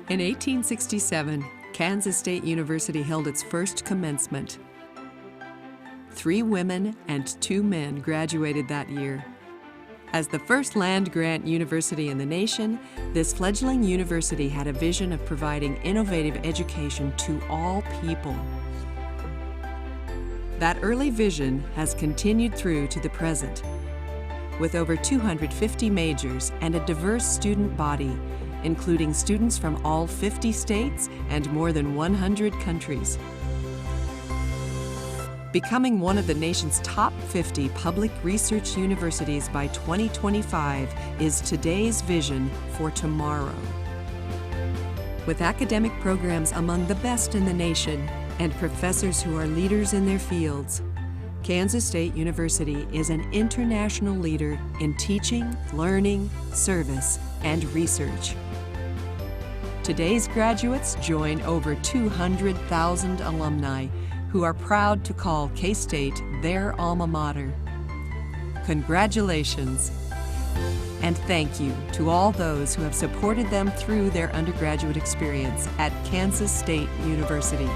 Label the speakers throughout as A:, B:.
A: In 1867, Kansas State University held its first commencement. 3 women and 2 men graduated that year. As the first land-grant university in the nation, this fledgling university had a vision of providing innovative education to all people. That early vision has continued through to the present, with over 250 majors and a diverse student body, including students from all 50 states and more than 100 countries. Becoming one of the nation's top 50 public research universities by 2025 is today's vision for tomorrow. With academic programs among the best in the nation and professors who are leaders in their fields, Kansas State University is an international leader in teaching, learning, service, and research. Today's graduates join over 200,000 alumni who are proud to call K-State their alma mater. Congratulations, and thank you to all those who have supported them through their undergraduate experience at Kansas State University.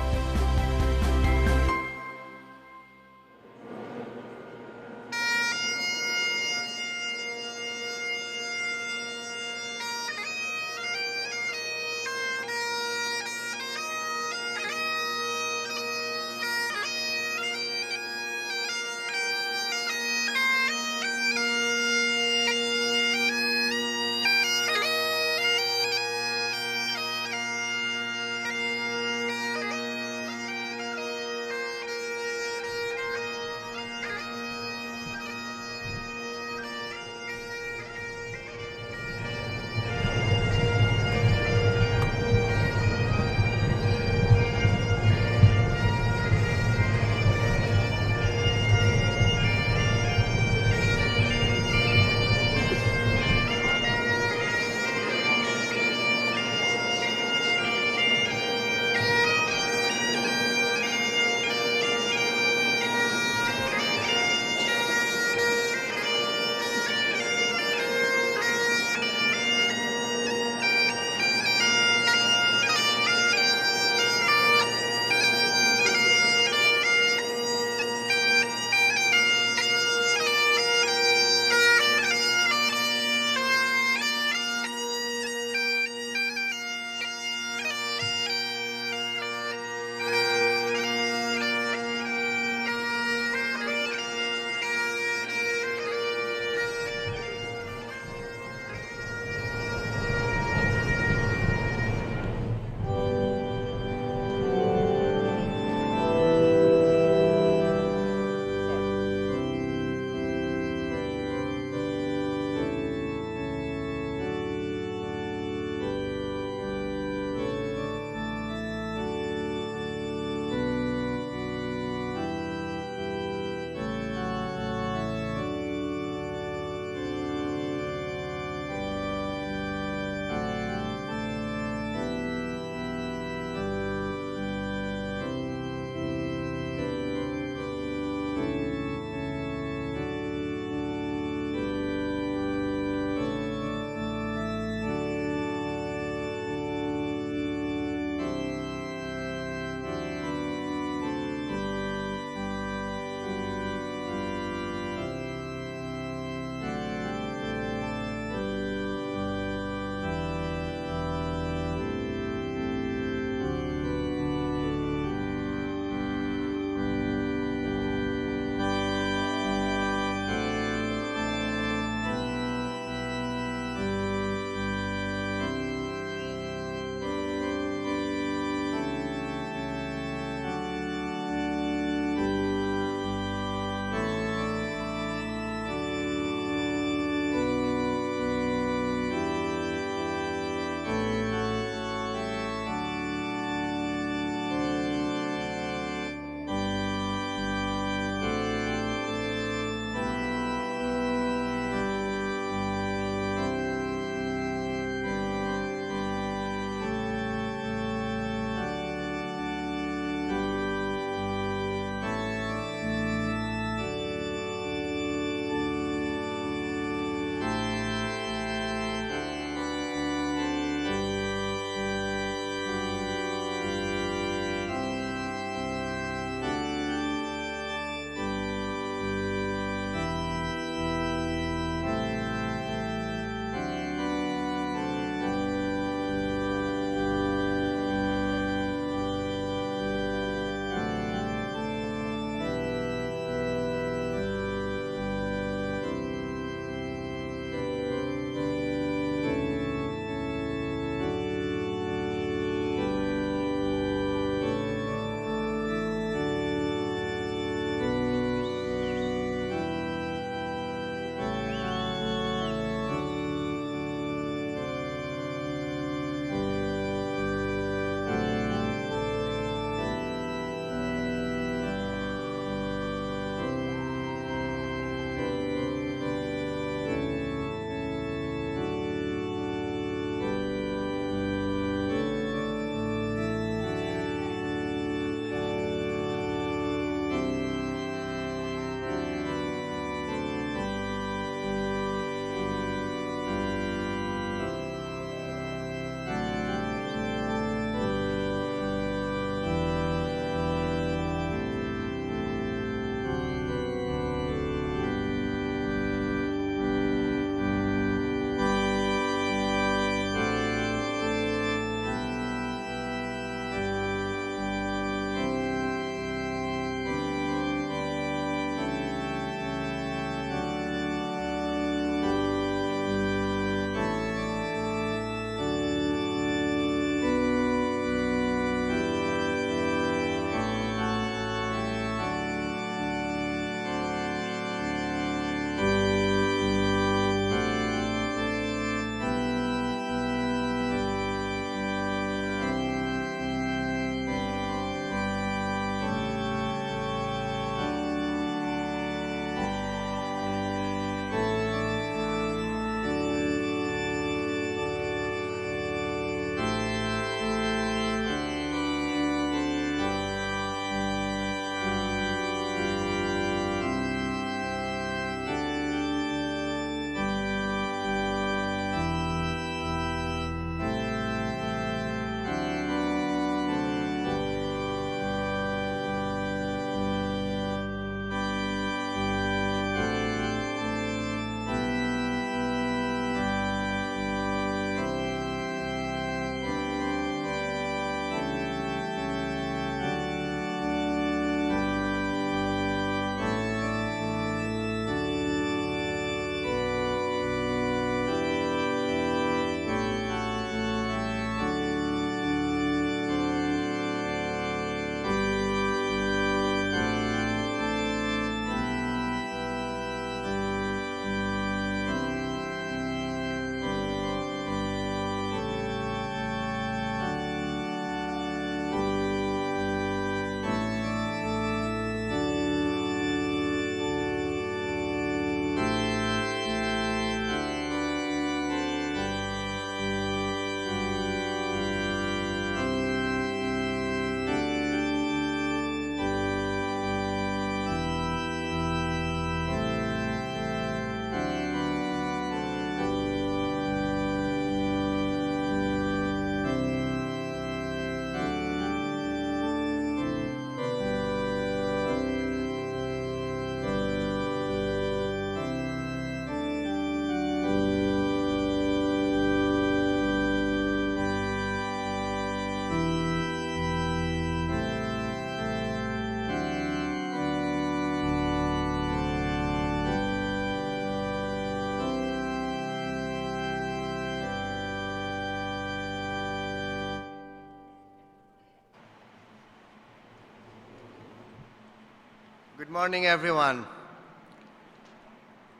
B: Good morning, everyone.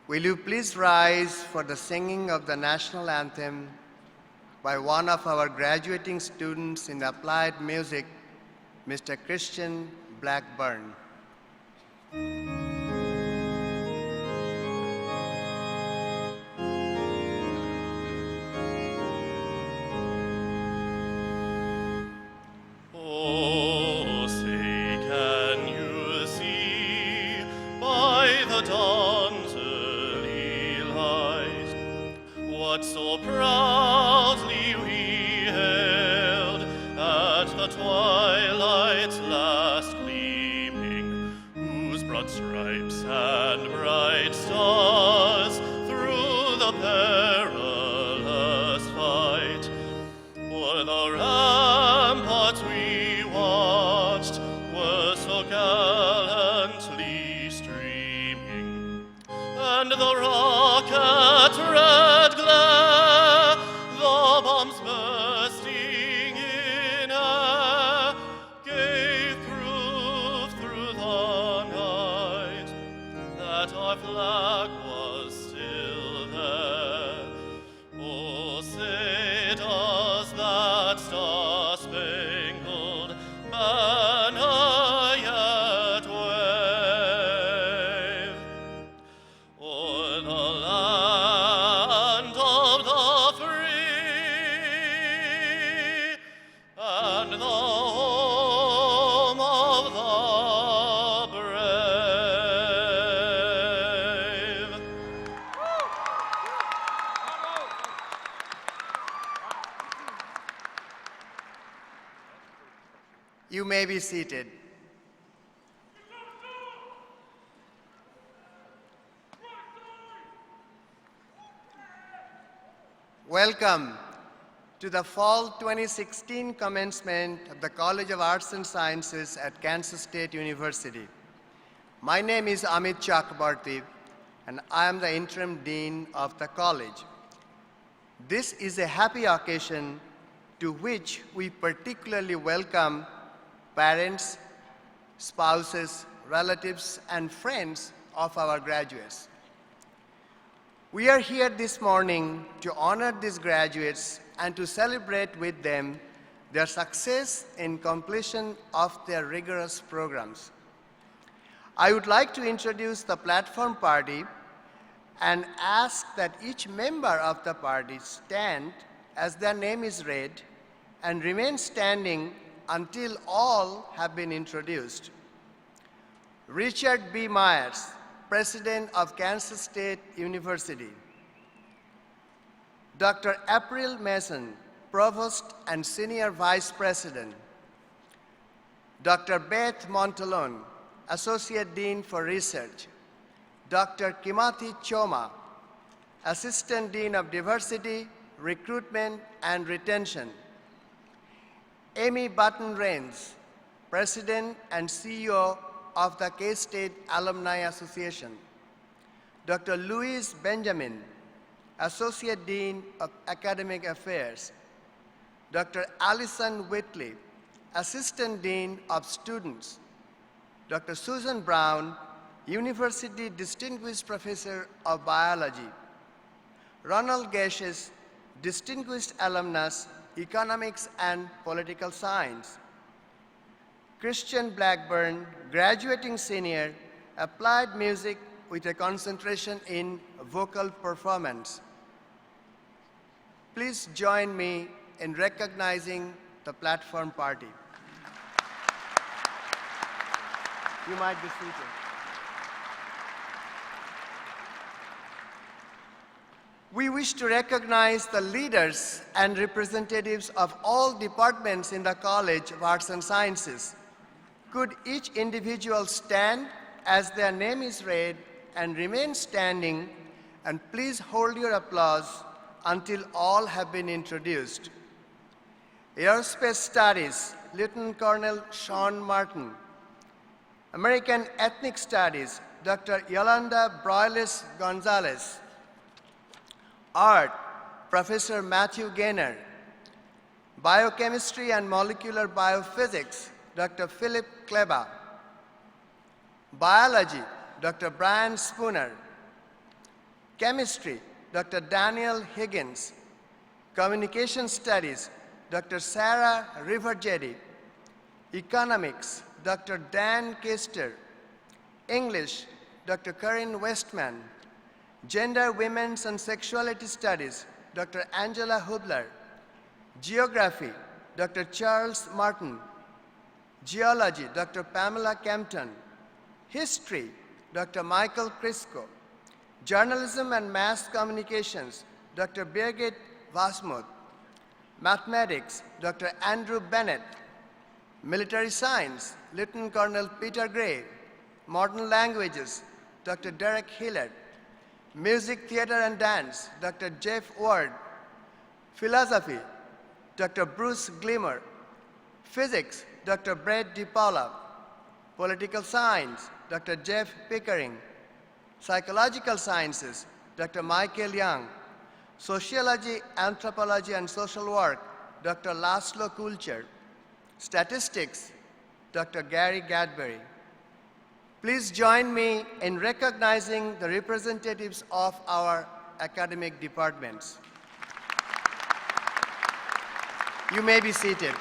B: Will you please rise for the singing of the national anthem by one of our graduating students in applied music, Mr. Christian Blackburn.
C: Oh, say, can you see by the dawn's early light what so proudly we held at the twilight's last gleaming, whose broad stripes and bright stars through the perilous fight o'er the ramparts we watched were so gallantly streaming, and the rocket red glare, the bombs bursting in air, gave proof through the night that our flag was still there. Oh, say does that star-spangled banner yet wave o'er the land of the free and the home of the brave?
B: You may be seated. Welcome to the Fall 2016 commencement of the College of Arts and Sciences at Kansas State University. My name is Amit Chakrabarty, and I am the interim dean of the college. This is a happy occasion to which we particularly welcome parents, spouses, relatives, and friends of our graduates. We are here this morning to honor these graduates and to celebrate with them their success in completion of their rigorous programs. I would like to introduce the platform party and ask that each member of the party stand as their name is read and remain standing until all have been introduced. Richard B. Myers, President of Kansas State University. Dr. April Mason, Provost and Senior Vice President. Dr. Beth Montalon, Associate Dean for Research. Dr. Kimathi Choma, Assistant Dean of Diversity, Recruitment, and Retention. Amy Button-Rains, President and CEO of the K-State Alumni Association. Dr. Louise Benjamin, Associate Dean of Academic Affairs. Dr. Allison Whitley, Assistant Dean of Students. Dr. Susan Brown, University Distinguished Professor of Biology. Ronald Geshes, Distinguished Alumnus, Economics and Political Science. Christian Blackburn, graduating senior, applied music with a concentration in vocal performance. Please join me in recognizing the platform party. You might be seated. We wish to recognize the leaders and representatives of all departments in the College of Arts and Sciences. Could each individual stand as their name is read and remain standing, and please hold your applause until all have been introduced. Aerospace Studies, Lieutenant Colonel Sean Martin. American Ethnic Studies, Dr. Yolanda Broyles Gonzalez. Art, Professor Matthew Gaynor. Biochemistry and Molecular Biophysics, Dr. Philip Kleba. Biology, Dr. Brian Spooner. Chemistry, Dr. Daniel Higgins. Communication Studies, Dr. Sarah Riverjedi. Economics, Dr. Dan Kester. English, Dr. Corinne Westman. Gender, Women's and Sexuality Studies, Dr. Angela Hubler. Geography, Dr. Charles Martin. Geology, Dr. Pamela Campton. History, Dr. Michael Crisco. Journalism and Mass Communications, Dr. Birgit Wasmuth. Mathematics, Dr. Andrew Bennett. Military Science, Lieutenant Colonel Peter Gray. Modern Languages, Dr. Derek Hillard. Music, Theater and Dance, Dr. Jeff Ward. Philosophy, Dr. Bruce Glimmer. Physics, Dr. Brett DiPaula. Political Science, Dr. Jeff Pickering. Psychological Sciences, Dr. Michael Young. Sociology, Anthropology and Social Work, Dr. Laszlo Kulcher. Statistics, Dr. Gary Gadbury. Please join me in recognizing the representatives of our academic departments. You may be seated.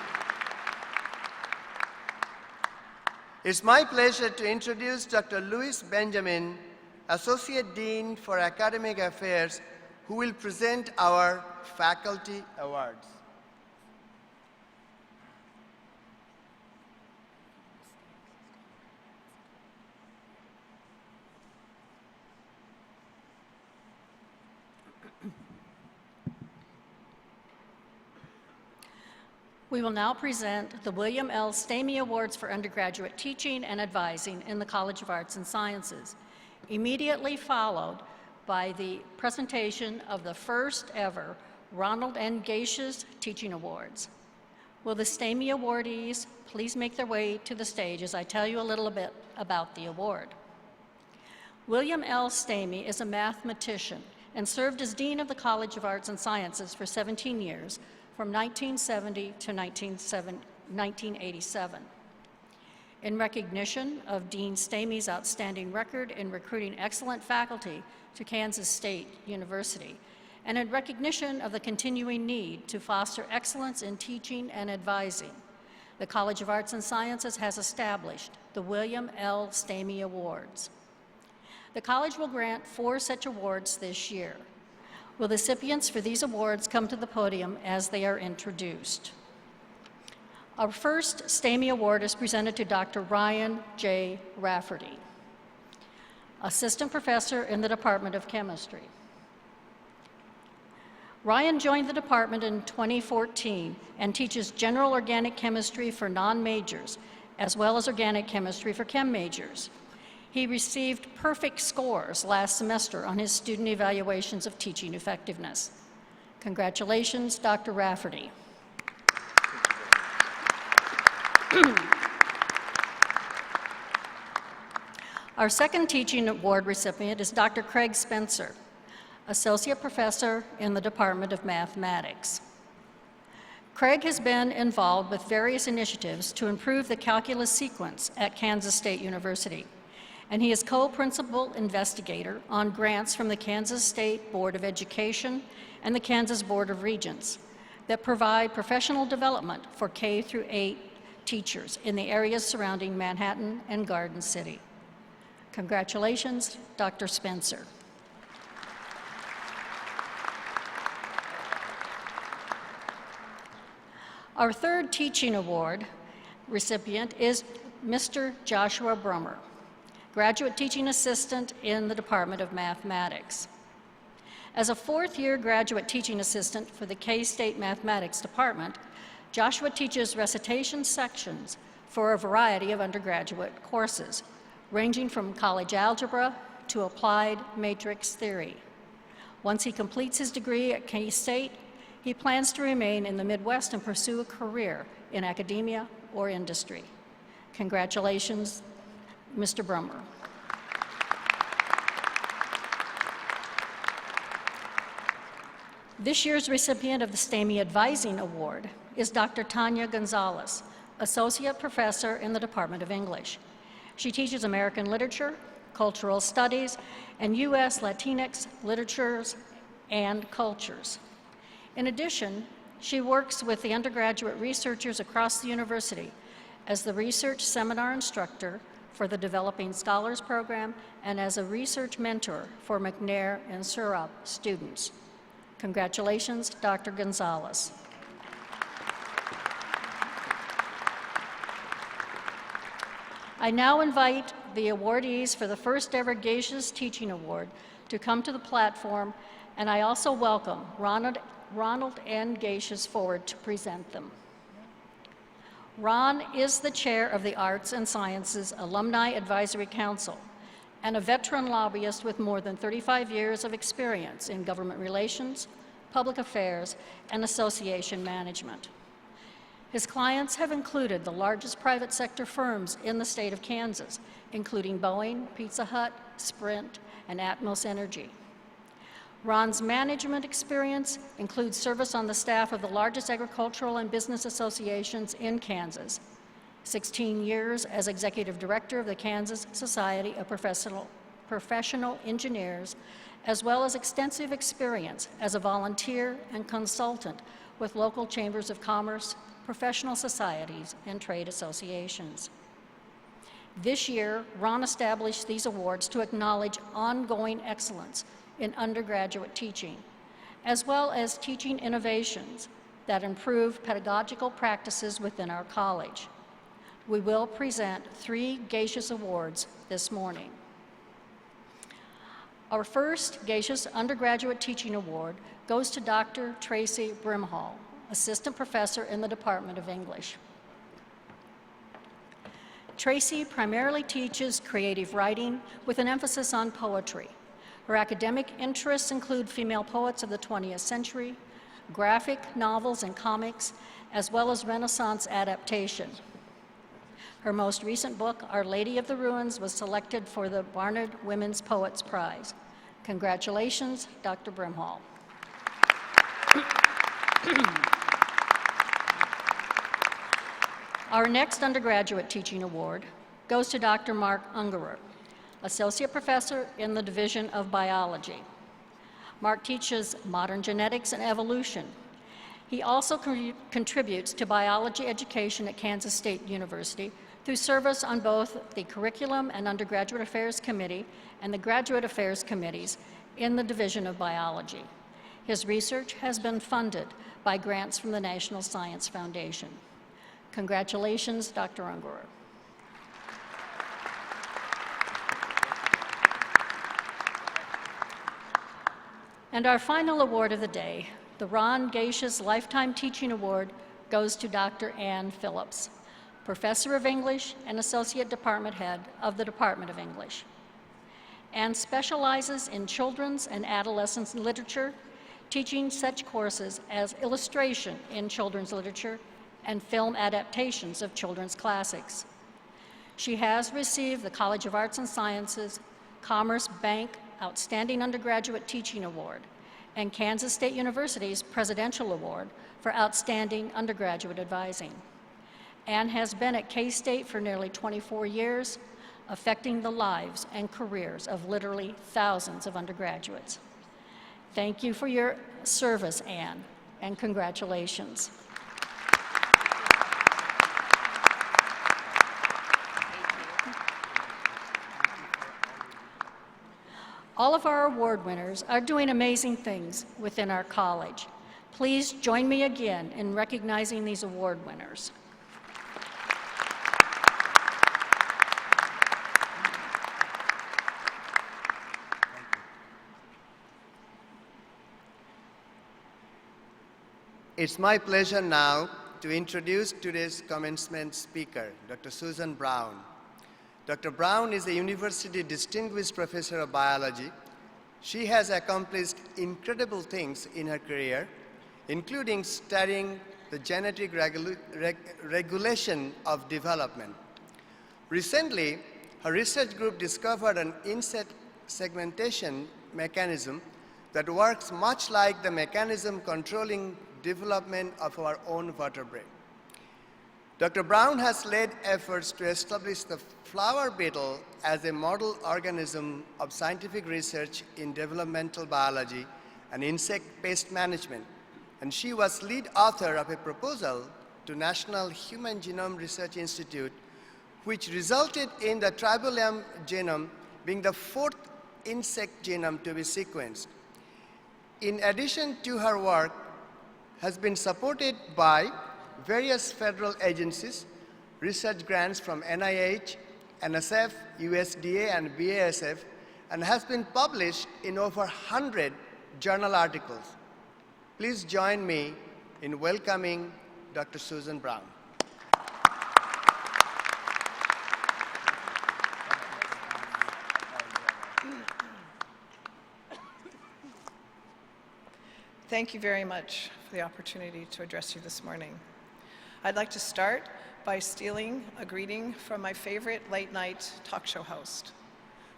B: It's my pleasure to introduce Dr. Louis Benjamin, Associate Dean for Academic Affairs, who will present our faculty awards.
D: We will now present the William L. Stamey Awards for Undergraduate Teaching and Advising in the College of Arts and Sciences, immediately followed by the presentation of the first ever Ronald N. Gaish's Teaching Awards. Will the Stamey awardees please make their way to the stage as I tell you a little bit about the award. William L. Stamey is a mathematician and served as Dean of the College of Arts and Sciences for 17 years, from 1970 to 1987. In recognition of Dean Stamey's outstanding record in recruiting excellent faculty to Kansas State University, and in recognition of the continuing need to foster excellence in teaching and advising, the College of Arts and Sciences has established the William L. Stamey Awards. The college will grant 4 such awards this year. Will the recipients for these awards come to the podium as they are introduced? Our first Stamey Award is presented to Dr. Ryan J. Rafferty, Assistant Professor in the Department of Chemistry. Ryan joined the department in 2014 and teaches general organic chemistry for non-majors, as well as organic chemistry for chem majors. He received perfect scores last semester on his student evaluations of teaching effectiveness. Congratulations, Dr. Rafferty. Our second teaching award recipient is Dr. Craig Spencer, Associate Professor in the Department of Mathematics. Craig has been involved with various initiatives to improve the calculus sequence at Kansas State University, and he is co-principal investigator on grants from the Kansas State Board of Education and the Kansas Board of Regents that provide professional development for K-8 teachers in the areas surrounding Manhattan and Garden City. Congratulations, Dr. Spencer. Our third teaching award recipient is Mr. Joshua Brummer, Graduate Teaching Assistant in the Department of Mathematics. As a fourth-year graduate teaching assistant for the K-State Mathematics Department, Joshua teaches recitation sections for a variety of undergraduate courses, ranging from college algebra to applied matrix theory. Once he completes his degree at K-State, he plans to remain in the Midwest and pursue a career in academia or industry. Congratulations, Mr. Brummer. This year's recipient of the Stamey Advising Award is Dr. Tanya Gonzalez, Associate Professor in the Department of English. She teaches American literature, cultural studies, and U.S. Latinx literatures and cultures. In addition, she works with the undergraduate researchers across the university as the research seminar instructor for the Developing Scholars Program and as a research mentor for McNair and Surup students. Congratulations, Dr. Gonzalez. I now invite the awardees for the first ever Geishas Teaching Award to come to the platform, and I also welcome Ronald N. Geishas forward to present them. Ron is the chair of the Arts and Sciences Alumni Advisory Council and a veteran lobbyist with more than 35 years of experience in government relations, public affairs, and association management. His clients have included the largest private sector firms in the state of Kansas, including Boeing, Pizza Hut, Sprint, and Atmos Energy. Ron's management experience includes service on the staff of the largest agricultural and business associations in Kansas, 16 years as executive director of the Kansas Society of Professional Engineers, as well as extensive experience as a volunteer and consultant with local chambers of commerce, professional societies, and trade associations. This year, Ron established these awards to acknowledge ongoing excellence in undergraduate teaching, as well as teaching innovations that improve pedagogical practices within our college. We will present 3 Geishas Awards this morning. Our first Geishas Undergraduate Teaching Award goes to Dr. Tracy Brimhall, Assistant Professor in the Department of English. Tracy primarily teaches creative writing with an emphasis on poetry. Her academic interests include female poets of the 20th century, graphic novels and comics, as well as Renaissance adaptation. Her most recent book, Our Lady of the Ruins, was selected for the Barnard Women's Poets Prize. Congratulations, Dr. Brimhall. Our next undergraduate teaching award goes to Dr. Mark Ungerer, Associate Professor in the Division of Biology. Mark teaches modern genetics and evolution. He also contributes to biology education at Kansas State University through service on both the Curriculum and Undergraduate Affairs Committee and the Graduate Affairs Committees in the Division of Biology. His research has been funded by grants from the National Science Foundation. Congratulations, Dr. Ungerer. And our final award of the day, the Ron Geishas Lifetime Teaching Award, goes to Dr. Ann Phillips, Professor of English and Associate Department Head of the Department of English. Ann specializes in children's and adolescents literature, teaching such courses as illustration in children's literature and film adaptations of children's classics. She has received the College of Arts and Sciences Commerce Bank Outstanding Undergraduate Teaching Award and Kansas State University's Presidential Award for Outstanding Undergraduate Advising. Ann has been at K-State for nearly 24 years, affecting the lives and careers of literally thousands of undergraduates. Thank you for your service, Ann, and congratulations. All of our award winners are doing amazing things within our college. Please join me again in recognizing these award winners.
B: It's my pleasure now to introduce today's commencement speaker, Dr. Susan Brown. Dr. Brown is a University Distinguished Professor of Biology. She has accomplished incredible things in her career, including studying the genetic regulation of development. Recently, her research group discovered an insect segmentation mechanism that works much like the mechanism controlling development of our own vertebrae. Dr. Brown has led efforts to establish the flower beetle as a model organism of scientific research in developmental biology and insect pest management, and she was lead author of a proposal to National Human Genome Research Institute, which resulted in the Tribolium genome being the fourth insect genome to be sequenced. In addition to her work, has been supported by various federal agencies, research grants from NIH, NSF, USDA, and BASF, and has been published in over 100 journal articles. Please join me in welcoming Dr. Susan Brown.
E: Thank you very much for the opportunity to address you this morning. I'd like to start by stealing a greeting from my favorite late-night talk show host.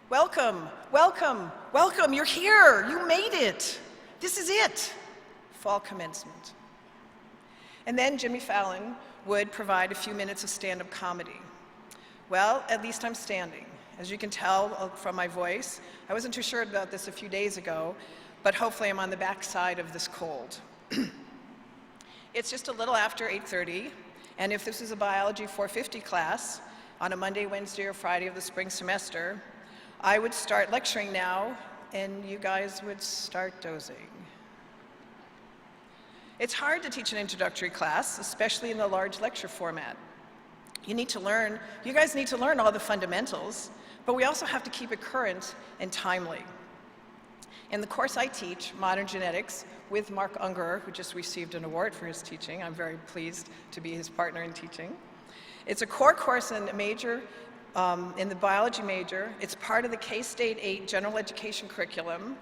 E: Welcome, welcome, welcome, you're here, you made it. This is it, fall commencement. And then Jimmy Fallon would provide a few minutes of stand-up comedy. Well, at least I'm standing. As you can tell from my voice, I wasn't too sure about this a few days ago, but hopefully I'm on the backside of this cold. It's just a little after 8:30, and if this is a biology 450 class on a Monday, Wednesday, or Friday of the spring semester, I would start lecturing now, and you guys would start dozing. It's hard to teach an introductory class, especially in the large lecture format. You guys need to learn all the fundamentals, but we also have to keep it current and timely. In the course I teach, Modern Genetics, with Mark Ungerer, who just received an award for his teaching. I'm very pleased to be his partner in teaching. It's a core course in the biology major. It's part of the K-State 8 general education curriculum,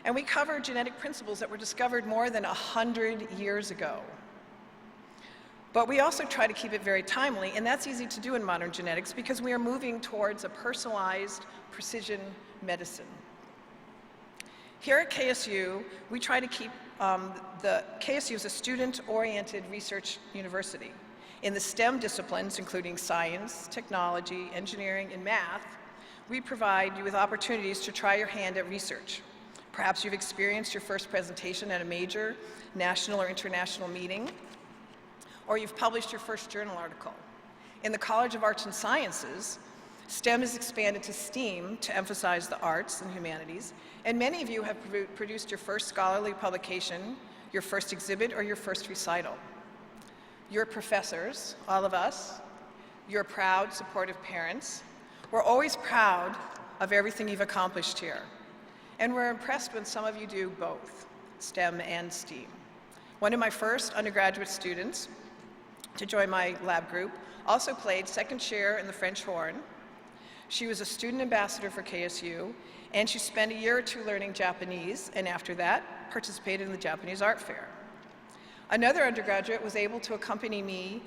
E: and we cover genetic principles that were discovered more than 100 years ago. But we also try to keep it very timely, and that's easy to do in modern genetics because we are moving towards a personalized precision medicine. Here at KSU, we try to keep KSU is a student-oriented research university. In the STEM disciplines, including science, technology, engineering, and math, we provide you with opportunities to try your hand at research. Perhaps you've experienced your first presentation at a major national or international meeting, or you've published your first journal article. In the College of Arts and Sciences, STEM is expanded to STEAM to emphasize the arts and humanities, and many of you have produced your first scholarly publication, your first exhibit, or your first recital. Your professors, all of us, your proud, supportive parents, we're always proud of everything you've accomplished here. And we're impressed when some of you do both, STEM and STEAM. One of my first undergraduate students to join my lab group also played second chair in the French horn. She was a student ambassador for KSU, and she spent a year or two learning Japanese, and after that, participated in the Japanese Art Fair. Another undergraduate was able to accompany me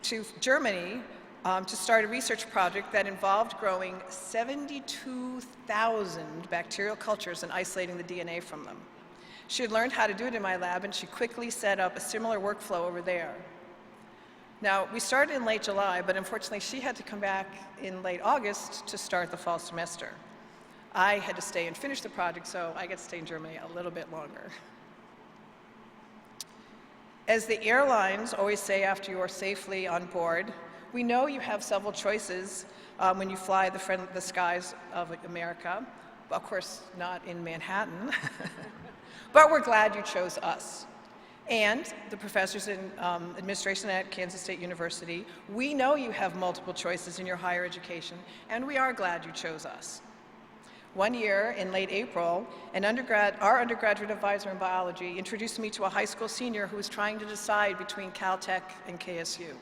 E: to Germany to start a research project that involved growing 72,000 bacterial cultures and isolating the DNA from them. She had learned how to do it in my lab, and she quickly set up a similar workflow over there. Now, we started in late July, but unfortunately she had to come back in late August to start the fall semester. I had to stay and finish the project, so I get to stay in Germany a little bit longer. As the airlines always say after you are safely on board, we know you have several choices when you fly the skies of America. Of course, not in Manhattan, but we're glad you chose us. And the professors in administration at Kansas State University, we know you have multiple choices in your higher education, and we are glad you chose us. One year, in late April, our undergraduate advisor in biology introduced me to a high school senior who was trying to decide between Caltech and KSU.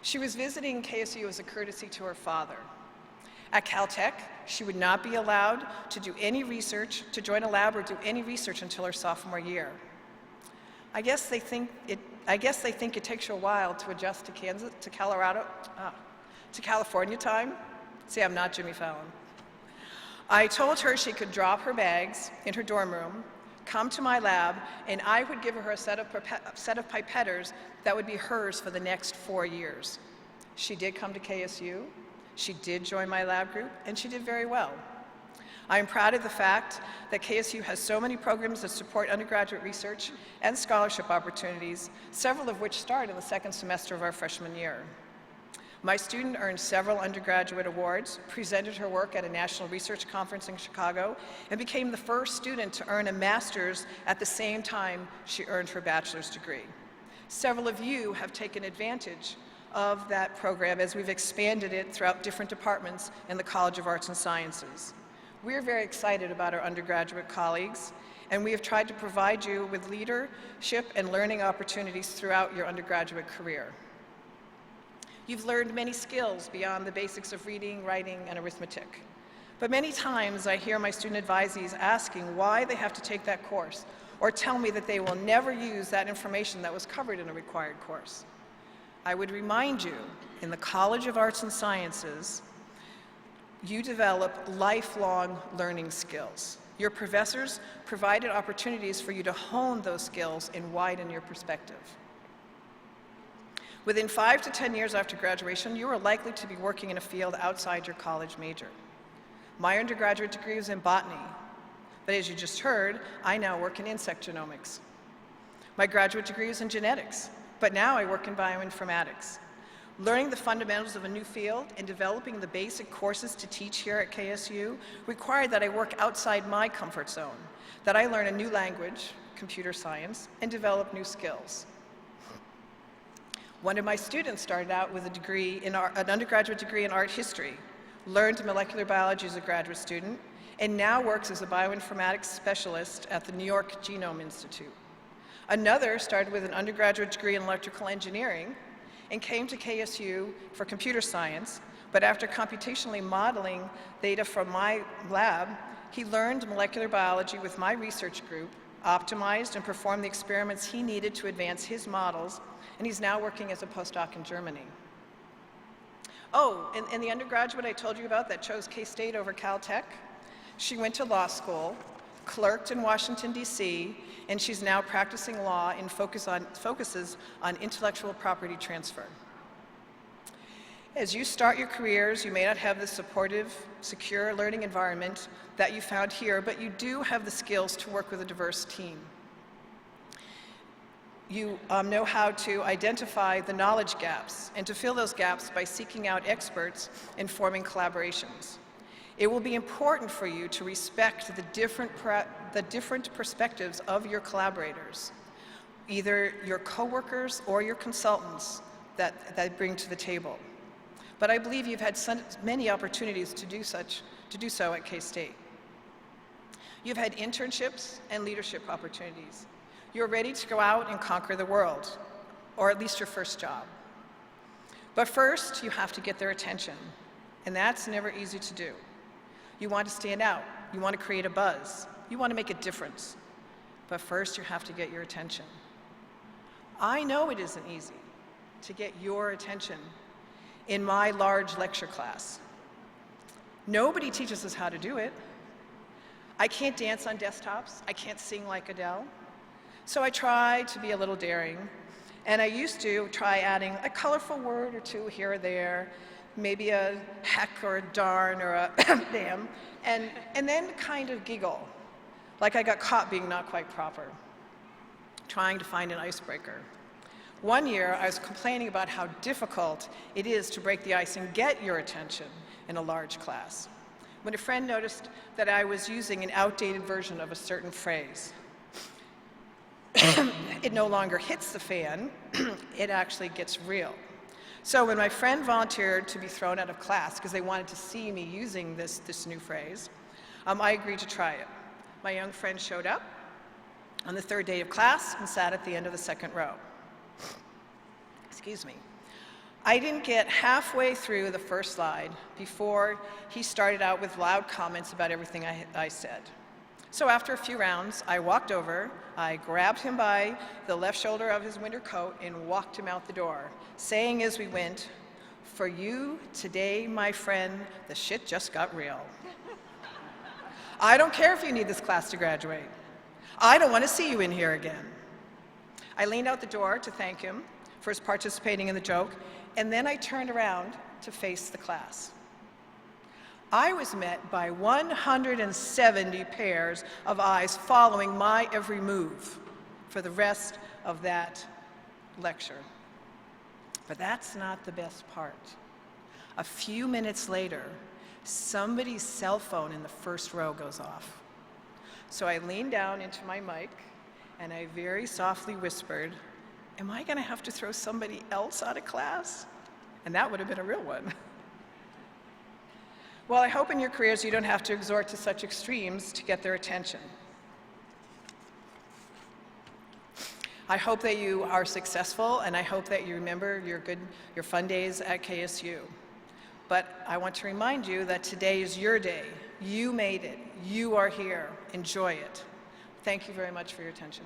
E: She was visiting KSU as a courtesy to her father. At Caltech, she would not be allowed to do any research, to join a lab or do any research until her sophomore year. I guess they think it takes you a while to adjust to California time. See, I'm not Jimmy Fallon. I told her she could drop her bags in her dorm room, come to my lab, and I would give her a set of pipetters that would be hers for the next 4 years. She did come to KSU, she did join my lab group, and she did very well. I am proud of the fact that KSU has so many programs that support undergraduate research and scholarship opportunities, several of which start in the second semester of our freshman year. My student earned several undergraduate awards, presented her work at a national research conference in Chicago, and became the first student to earn a master's at the same time she earned her bachelor's degree. Several of you have taken advantage of that program as we've expanded it throughout different departments in the College of Arts and Sciences. We're very excited about our undergraduate colleagues, and we have tried to provide you with leadership and learning opportunities throughout your undergraduate career. You've learned many skills beyond the basics of reading, writing, and arithmetic. But many times I hear my student advisees asking why they have to take that course, or tell me that they will never use that information that was covered in a required course. I would remind you, in the College of Arts and Sciences, you develop lifelong learning skills. Your professors provided opportunities for you to hone those skills and widen your perspective. Within 5 to 10 years after graduation, you are likely to be working in a field outside your college major. My undergraduate degree was in botany, but as you just heard, I now work in insect genomics. My graduate degree was in genetics, but now I work in bioinformatics. Learning the fundamentals of a new field and developing the basic courses to teach here at KSU required that I work outside my comfort zone, that I learn a new language, computer science, and develop new skills. One of my students started out with an undergraduate degree in art history, learned molecular biology as a graduate student, and now works as a bioinformatics specialist at the New York Genome Institute. Another started with an undergraduate degree in electrical engineering and came to KSU for computer science, but after computationally modeling data from my lab, he learned molecular biology with my research group, optimized and performed the experiments he needed to advance his models, and he's now working as a postdoc in Germany. Oh, and the undergraduate I told you about that chose K-State over Caltech, she went to law school, clerked in Washington, D.C., and she's now practicing law and focuses on intellectual property transfer. As you start your careers, you may not have the supportive, secure learning environment that you found here, but you do have the skills to work with a diverse team. You know how to identify the knowledge gaps and to fill those gaps by seeking out experts and forming collaborations. It will be important for you to respect the different perspectives of your collaborators, either your coworkers or your consultants that bring to the table. But I believe you've had many opportunities to do so at K-State. You've had internships and leadership opportunities. You're ready to go out and conquer the world, or at least your first job. But first, you have to get their attention, and that's never easy to do. You want to stand out, you want to create a buzz, you want to make a difference. But first, you have to get your attention. I know it isn't easy to get your attention in my large lecture class. Nobody teaches us how to do it. I can't dance on desktops, I can't sing like Adele. So I try to be a little daring, and I used to try adding a colorful word or two here or there, maybe a heck or a darn or a damn, and then kind of giggle, like I got caught being not quite proper, trying to find an icebreaker. One year, I was complaining about how difficult it is to break the ice and get your attention in a large class, when a friend noticed that I was using an outdated version of a certain phrase. It no longer hits the fan, it actually gets real. So when my friend volunteered to be thrown out of class because they wanted to see me using this new phrase, I agreed to try it. My young friend showed up on the third day of class and sat at the end of the second row. Excuse me. I didn't get halfway through the first slide before he started out with loud comments about everything I said. So after a few rounds, I walked over, I grabbed him by the left shoulder of his winter coat and walked him out the door, saying as we went, "For you today, my friend, the shit just got real." I don't care if you need this class to graduate. I don't want to see you in here again. I leaned out the door to thank him for his participating in the joke, and then I turned around to face the class. I was met by 170 pairs of eyes following my every move for the rest of that lecture. But that's not the best part. A few minutes later, somebody's cell phone in the first row goes off. So I leaned down into my mic and I very softly whispered, "Am I going to have to throw somebody else out of class?" And that would have been a real one. Well, I hope in your careers you don't have to resort to such extremes to get their attention. I hope that you are successful, and I hope that you remember your fun days at KSU. But I want to remind you that today is your day. You made it. You are here. Enjoy it. Thank you very much for your attention.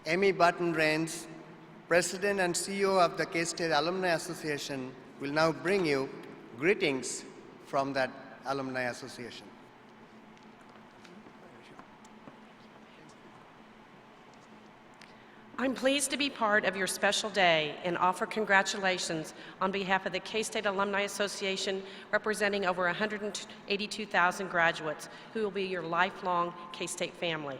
B: Amy Button-Rains, President and CEO of the K-State Alumni Association, will now bring you greetings from that Alumni Association.
F: I'm pleased to be part of your special day and offer congratulations on behalf of the K-State Alumni Association, representing over 182,000 graduates who will be your lifelong K-State family.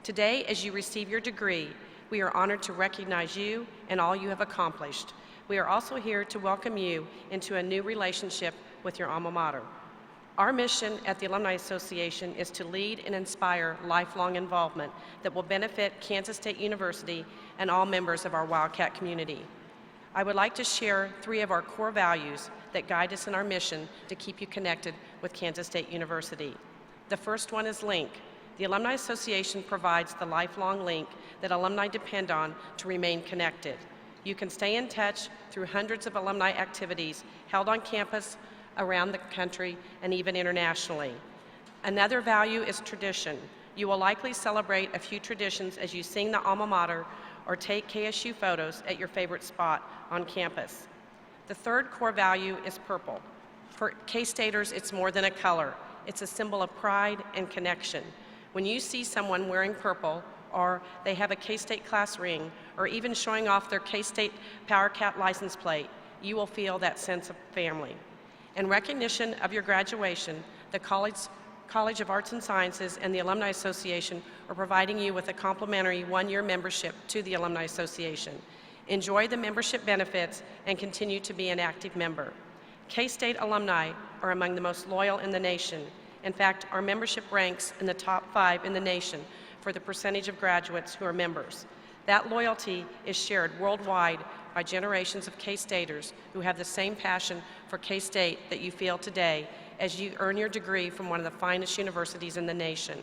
F: Today, as you receive your degree, we are honored to recognize you and all you have accomplished. We are also here to welcome you into a new relationship with your alma mater. Our mission at the Alumni Association is to lead and inspire lifelong involvement that will benefit Kansas State University and all members of our Wildcat community. I would like to share 3 of our core values that guide us in our mission to keep you connected with Kansas State University. The first one is link. The Alumni Association provides the lifelong link that alumni depend on to remain connected. You can stay in touch through hundreds of alumni activities held on campus, around the country, and even internationally. Another value is tradition. You will likely celebrate a few traditions as you sing the alma mater or take KSU photos at your favorite spot on campus. The third core value is purple. For K-Staters, it's more than a color. It's a symbol of pride and connection. When you see someone wearing purple, or they have a K-State class ring, or even showing off their K-State PowerCat license plate, you will feel that sense of family. In recognition of your graduation, the College of Arts and Sciences and the Alumni Association are providing you with a complimentary 1-year membership to the Alumni Association. Enjoy the membership benefits and continue to be an active member. K-State alumni are among the most loyal in the nation. In fact, our membership ranks in the top 5 in the nation for the percentage of graduates who are members. That loyalty is shared worldwide by generations of K-Staters who have the same passion for K-State that you feel today as you earn your degree from one of the finest universities in the nation.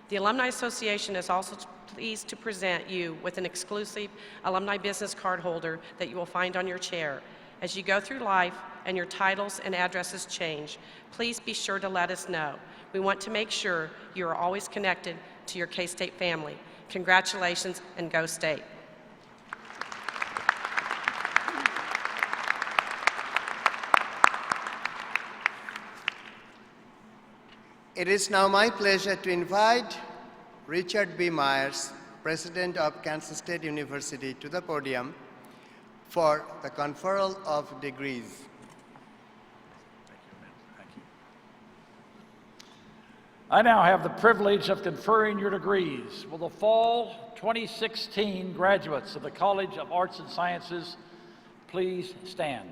F: The Alumni Association is also pleased to present you with an exclusive alumni business card holder that you will find on your chair. As you go through life and your titles and addresses change, please be sure to let us know. We want to make sure you are always connected to your K-State family. Congratulations, and go State.
B: It is now my pleasure to invite Richard B. Myers, President of Kansas State University, to the podium for the conferral of degrees.
G: I now have the privilege of conferring your degrees. Will the fall 2016 graduates of the College of Arts and Sciences please stand?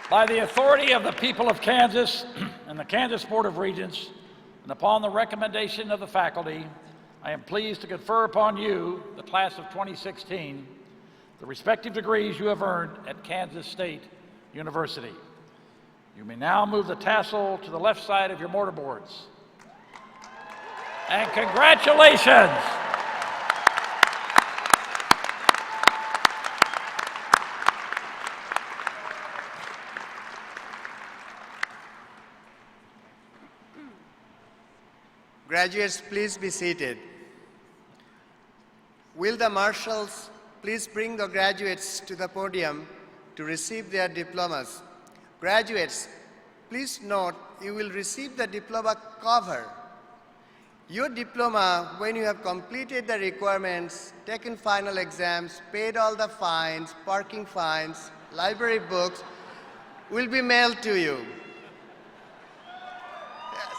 G: By the authority of the people of Kansas and the Kansas Board of Regents, and upon the recommendation of the faculty, I am pleased to confer upon you, the class of 2016, the respective degrees you have earned at Kansas State University. You may now move the tassel to the left side of your mortarboards. And congratulations.
B: Graduates, please be seated. Will the marshals please bring the graduates to the podium to receive their diplomas? Graduates, please note you will receive the diploma cover. Your diploma, when you have completed the requirements, taken final exams, paid all the fines, parking fines, library books, will be mailed to you. Yes.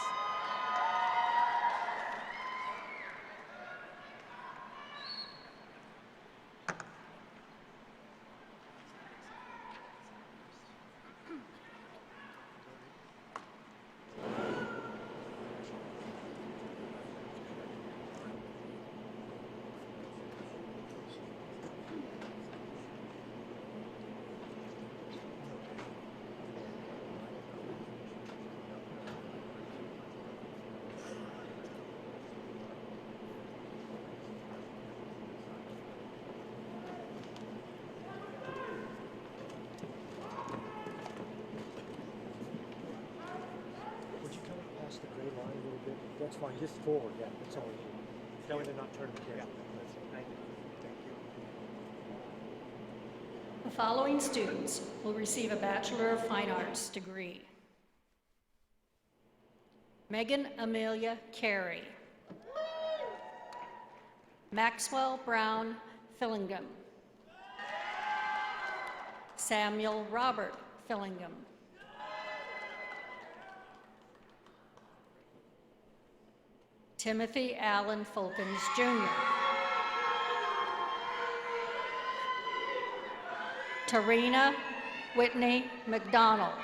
H: Would you come past the gray line a little bit? That's fine, just forward, yeah, that's all we need. That way they're not turning the camera. Thank you.
D: The following students will receive a Bachelor of Fine Arts degree. Megan Amelia Carey. Maxwell Brown Fillingham. Samuel Robert Fillingham. Timothy Allen Fulkins, Jr. Tarina Whitney McDonald.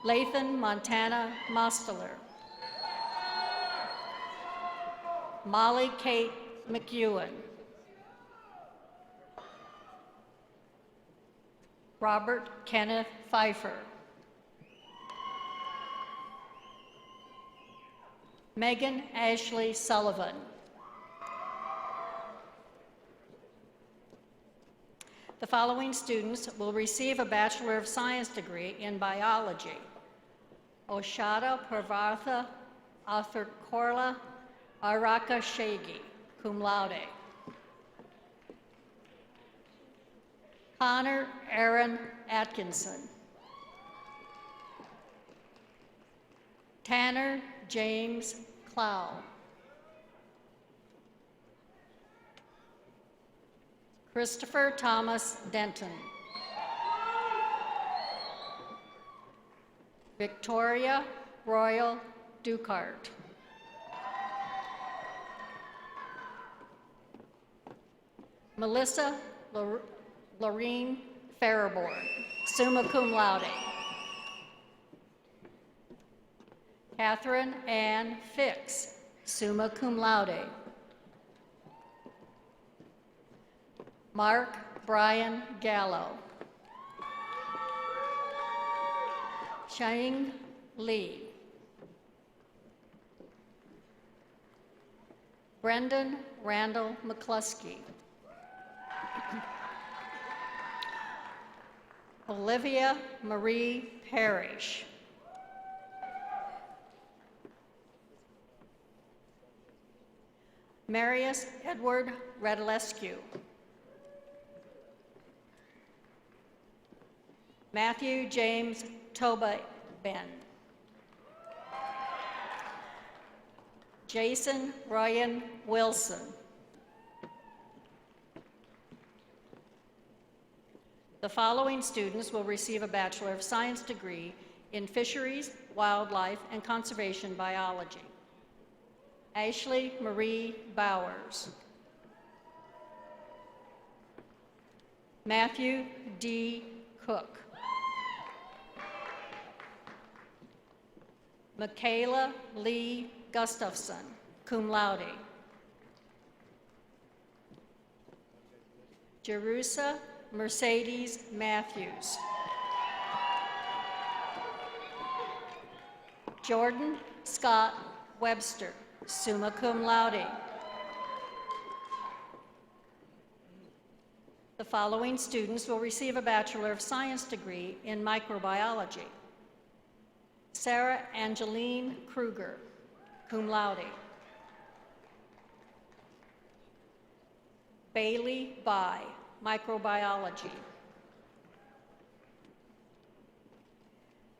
D: Lathan Montana Mosteler. Molly Kate McEwen. Robert Kenneth Pfeiffer. Megan Ashley Sullivan. The following students will receive a Bachelor of Science degree in Biology. Oshada Parvartha Atherkorla Araka Shagi, cum laude. Connor Aaron Atkinson. Tanner James Clow. Christopher Thomas Denton. Victoria Royal Ducart. Melissa Lorene Fariborn, summa cum laude. Catherine Ann Fix, summa cum laude. Mark Brian Gallo. Chang Lee. Brendan Randall McCluskey. Olivia Marie Parrish. Marius Edward Radulescu. Matthew James Toba Ben. Jason Ryan Wilson. The following students will receive a Bachelor of Science degree in Fisheries, Wildlife, and Conservation Biology. Ashley Marie Bowers. Matthew D. Cook. Michaela Lee Gustafson, cum laude. Jerusa Mercedes Matthews. Jordan Scott Webster, summa cum laude. The following students will receive a Bachelor of Science degree in microbiology. Sarah Angeline Kruger, cum laude. Bailey Bai, microbiology.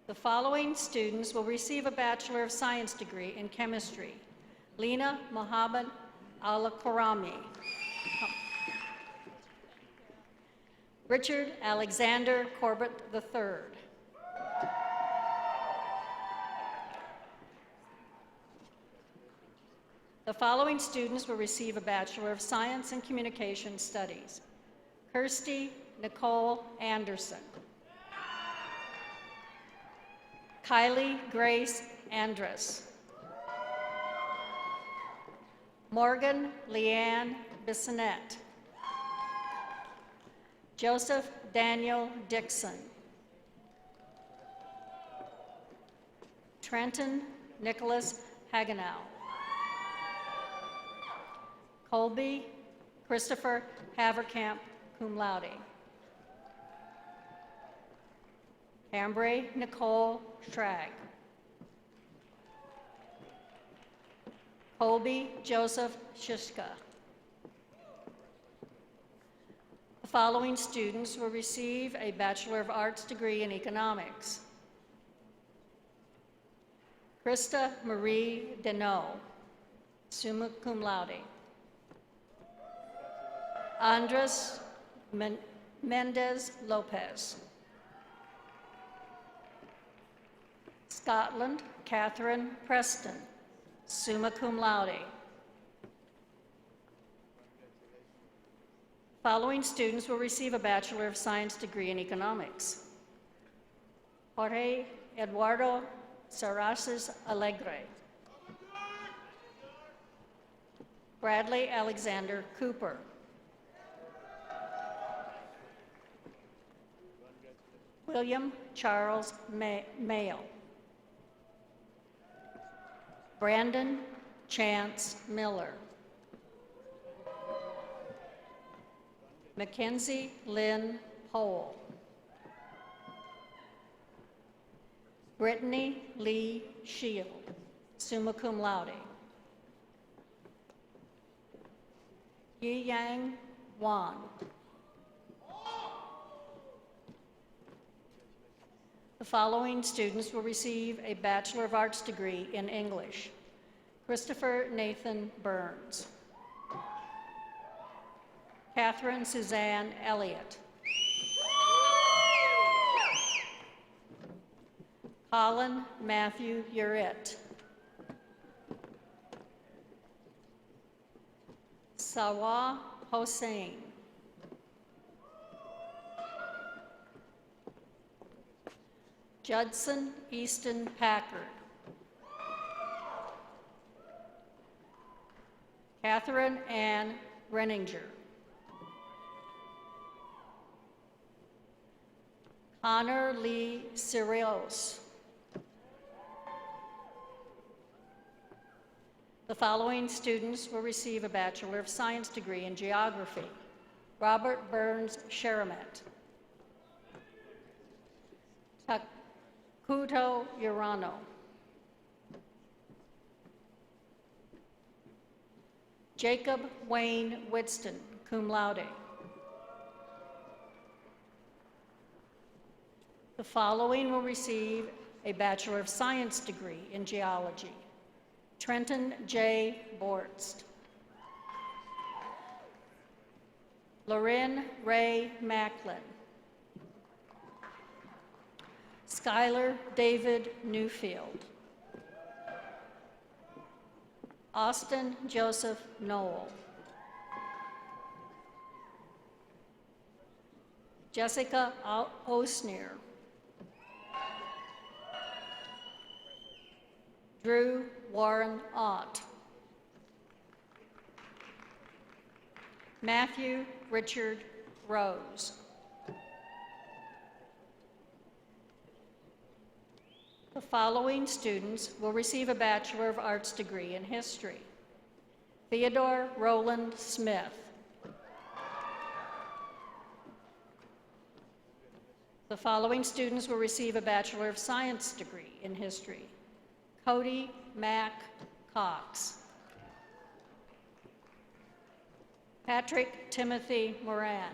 D: The following students will receive a Bachelor of Science degree in chemistry. Lena Mohammed Al-Karami. Richard Alexander Corbett III. The following students will receive a Bachelor of Science in Communication Studies. Kirsty Nicole Anderson. Kylie Grace Andrus. Morgan Leanne Bissonette. Joseph Daniel Dixon. Trenton Nicholas Hagenow. Colby Christopher Haverkamp, cum laude. Cambray Nicole Schrag. Colby Joseph Shishka. The following students will receive a Bachelor of Arts degree in economics. Krista Marie Deneau, summa cum laude. Andres Mendez Lopez. Scotland Catherine Preston, summa cum laude. Following students will receive a Bachelor of Science degree in economics. Jorge Eduardo Saraces Alegre. Bradley Alexander Cooper. William Charles Mayo. Brandon Chance Miller. Mackenzie Lynn Powell. Brittany Lee Shield, summa cum laude. Yi Yang Wan. The following students will receive a Bachelor of Arts degree in English. Christopher Nathan Burns. Catherine Suzanne Elliott. Colin Matthew Urit. Sawa Hossein. Judson Easton Packard. Catherine Ann Renninger. Connor Lee Sirios. The following students will receive a Bachelor of Science degree in Geography. Robert Burns Sheramet. Takuto Urano. Jacob Wayne Whitston, cum laude. The following will receive a Bachelor of Science degree in Geology. Trenton J. Bortst. Loren Ray Macklin. Skylar David Newfield. Austin Joseph Noel. Jessica Osneer. Drew Warren Ott. Matthew Richard Rose. The following students will receive a Bachelor of Arts degree in History. Theodore Roland Smith. The following students will receive a Bachelor of Science degree in History. Cody Mack Cox. Patrick Timothy Moran.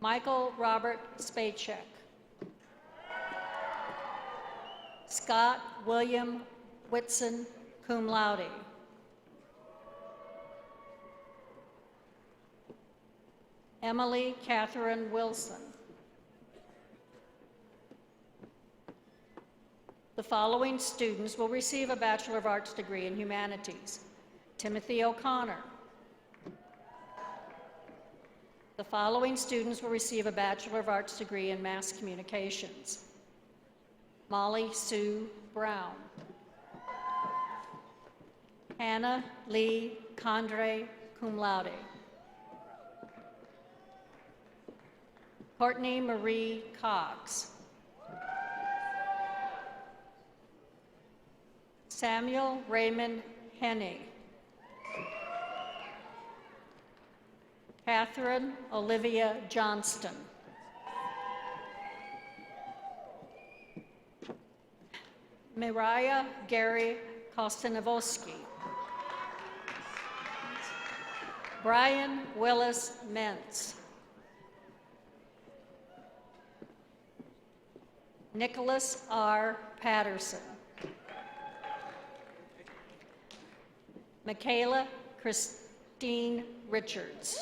D: Michael Robert Spacek. Scott William Whitson, cum laude. Emily Catherine Wilson. The following students will receive a Bachelor of Arts degree in Humanities. Timothy O'Connor. The following students will receive a Bachelor of Arts degree in Mass Communications. Molly Sue Brown. Hannah Lee Condre, cum laude. Courtney Marie Cox. Samuel Raymond Henney. Catherine Olivia Johnston. Mariah Gary Kostanovoski. Brian Willis Mentz. Nicholas R. Patterson. Michaela Christine Richards.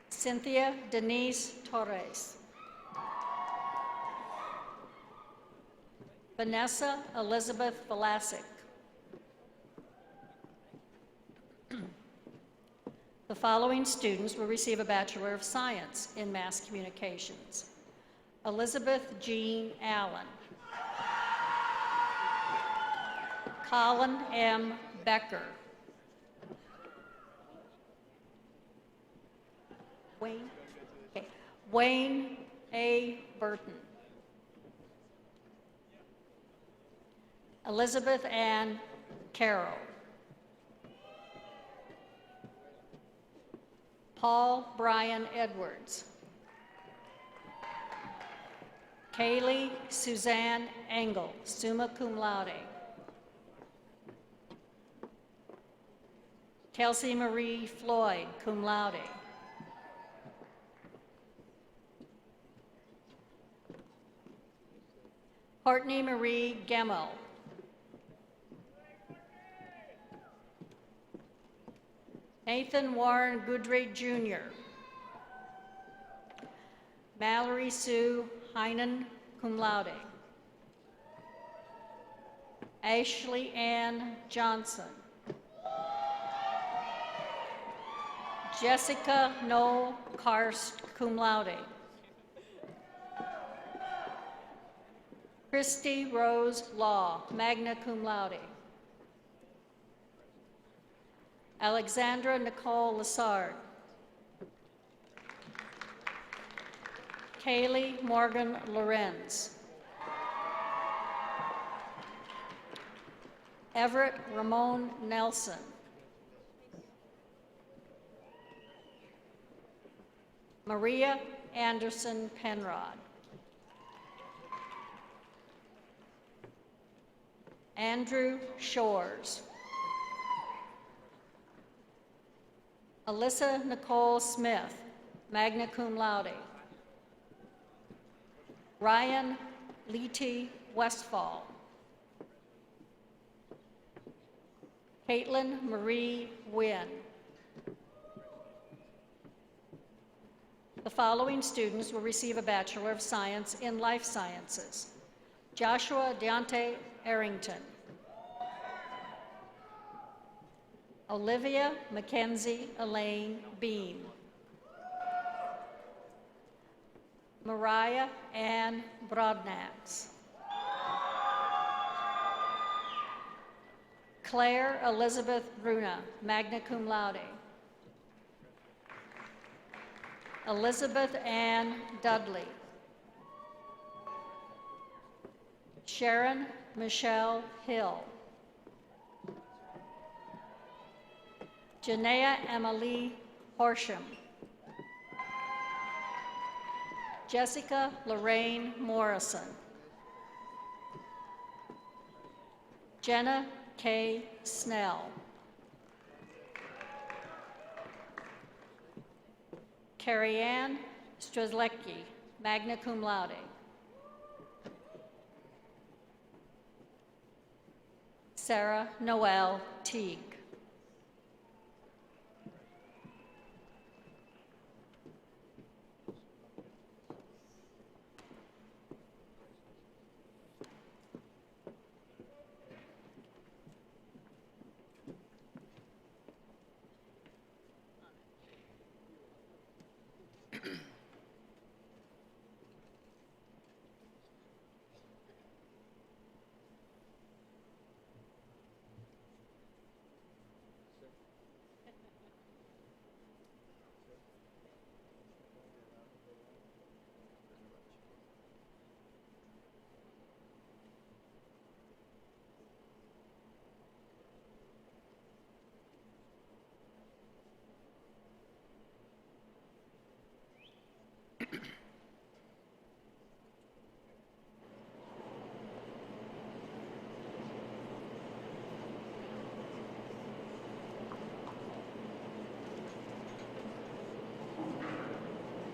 D: Cynthia Denise Torres. Vanessa Elizabeth Velasic. The following students will receive a Bachelor of Science in Mass Communications. Elizabeth Jean Allen. Colin M. Becker. Wayne A. Burton. Elizabeth Ann Carroll. Paul Brian Edwards. Kaylee Suzanne Engel, summa cum laude. Kelsey Marie Floyd, cum laude. Courtney Marie Gemmel. Nathan Warren Goodray Jr. Mallory Sue Heinen, cum laude. Ashley Ann Johnson. Jessica Noel Karst, cum laude. Christy Rose Law, magna cum laude. Alexandra Nicole Lassard. Kaylee Morgan Lorenz. Everett Ramon Nelson. Maria Anderson Penrod. Andrew Shores. Alyssa Nicole Smith, magna cum laude. Ryan Leety Westfall. Caitlin Marie Wynn. The following students will receive a Bachelor of Science in Life Sciences. Joshua Deontay Arrington. Olivia Mackenzie Elaine Beam. Mariah Ann Brodnax. Claire Elizabeth Bruna, magna cum laude. Elizabeth Ann Dudley. Sharon Michelle Hill. Janaea Emily Horsham. Jessica Lorraine Morrison. Jenna K. Snell. Carrie Ann Strzelecki, magna cum laude. Sarah Noel Teague.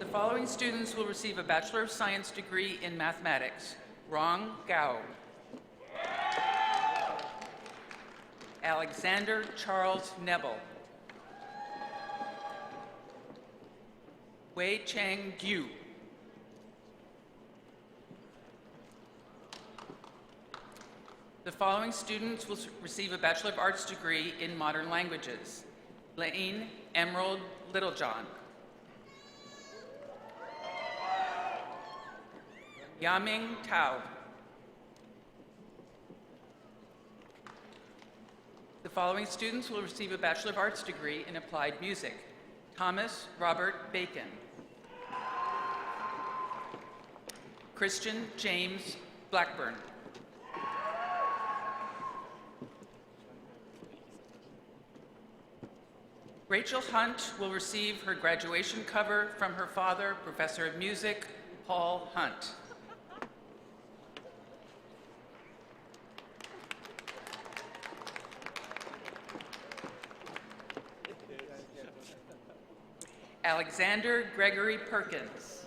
I: The following students will receive a Bachelor of Science degree in Mathematics. Rong Gao. Alexander Charles Nebel. Wei Chang Gu. The following students will receive a Bachelor of Arts degree in Modern Languages. Lane Emerald Littlejohn. Yaming Tao. The following students will receive a Bachelor of Arts degree in Applied Music. Thomas Robert Bacon. Christian James Blackburn. Rachel Hunt will receive her graduation cover from her father, Professor of Music, Paul Hunt. Alexander Gregory Perkins.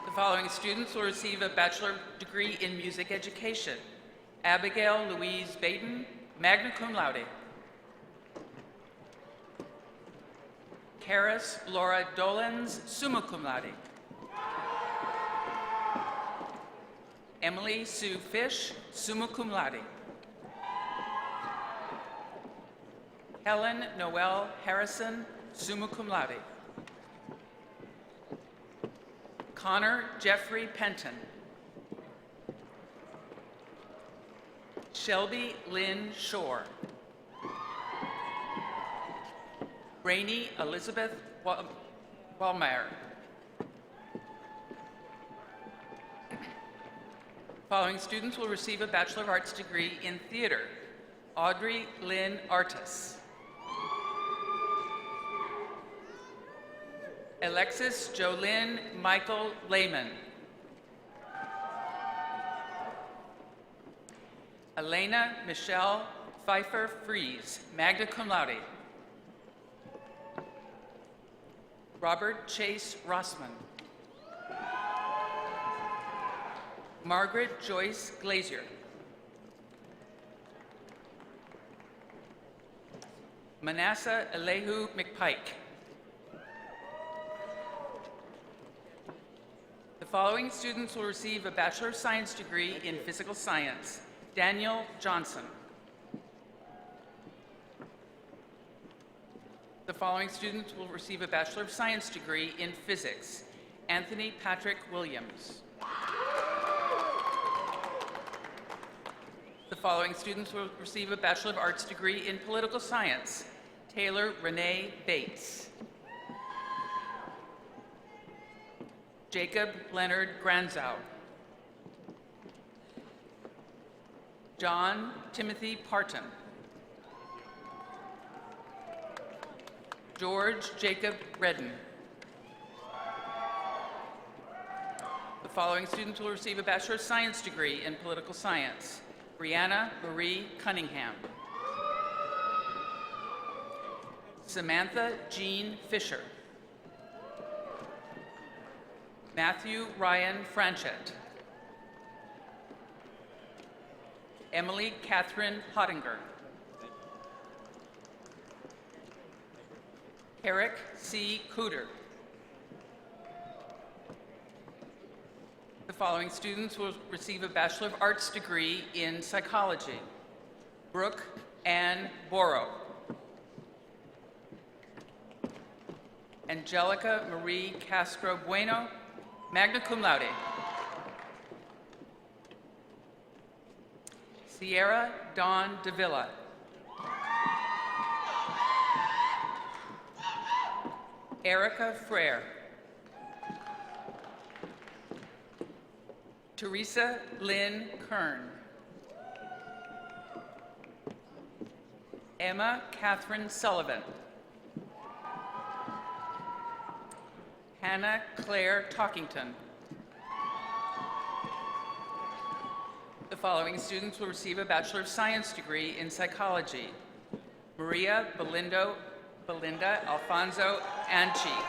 I: The following students will receive a bachelor degree in music education. Abigail Louise Baden, magna cum laude. Karis Laura Dolans, summa cum laude. Emily Sue Fish, summa cum laude. Helen Noel Harrison, summa cum laude. Connor Jeffrey Penton. Shelby Lynn Shore. Rainey Elizabeth Wallmeyer. Following students will receive a Bachelor of Arts degree in theater. Audrey Lynn Artis. Alexis Jolynn Michael Lehman. Elena Michelle Pfeiffer Fries, magna cum laude. Robert Chase Rossman. Margaret Joyce Glazier. Manasseh Elihu McPike. The following students will receive a Bachelor of Science degree in Physical Science. Daniel Johnson. The following students will receive a Bachelor of Science degree in Physics. Anthony Patrick Williams. The following students will receive a Bachelor of Arts degree in Political Science. Taylor Renee Bates. Jacob Leonard Granzow. John Timothy Parton. George Jacob Redden. The following students will receive a Bachelor of Science degree in Political Science. Brianna Marie Cunningham. Samantha Jean Fisher. Matthew Ryan Franchett. Emily Catherine Hottinger. Eric C. Cooter. The following students will receive a Bachelor of Arts degree in Psychology. Brooke Ann Borrow. Angelica Marie Castro Bueno, magna cum laude. Sierra Dawn Davila. Erica Frere. Teresa Lynn Kern. Emma Catherine Sullivan. Hannah Claire Talkington. The following students will receive a Bachelor of Science degree in Psychology. Maria Belinda Alfonso Anchi.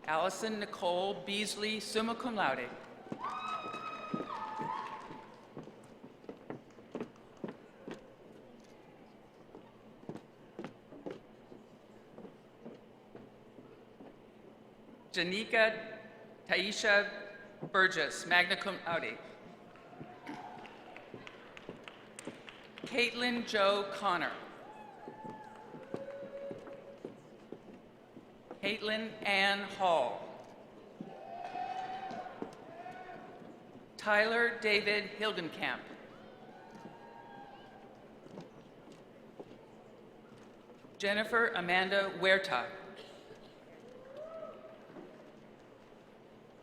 I: Allison Nicole Beasley, summa cum laude. Janika Taisha Burgess, magna cum laude. Caitlin Jo Connor. Caitlin Ann Hall. Tyler David Hilgenkamp. Jennifer Amanda Huerta.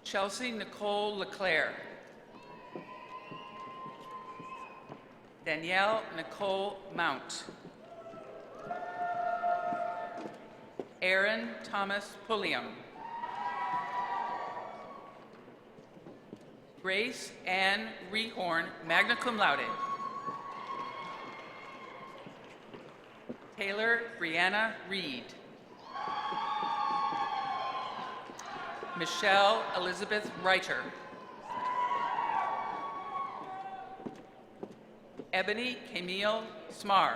I: Chelsea Nicole Leclerc. Danielle Nicole Mount. Aaron Thomas Pulliam. Grace Ann Rehorn, magna cum laude. Taylor Brianna Reed. Michelle Elizabeth Reiter. Ebony Camille Smar.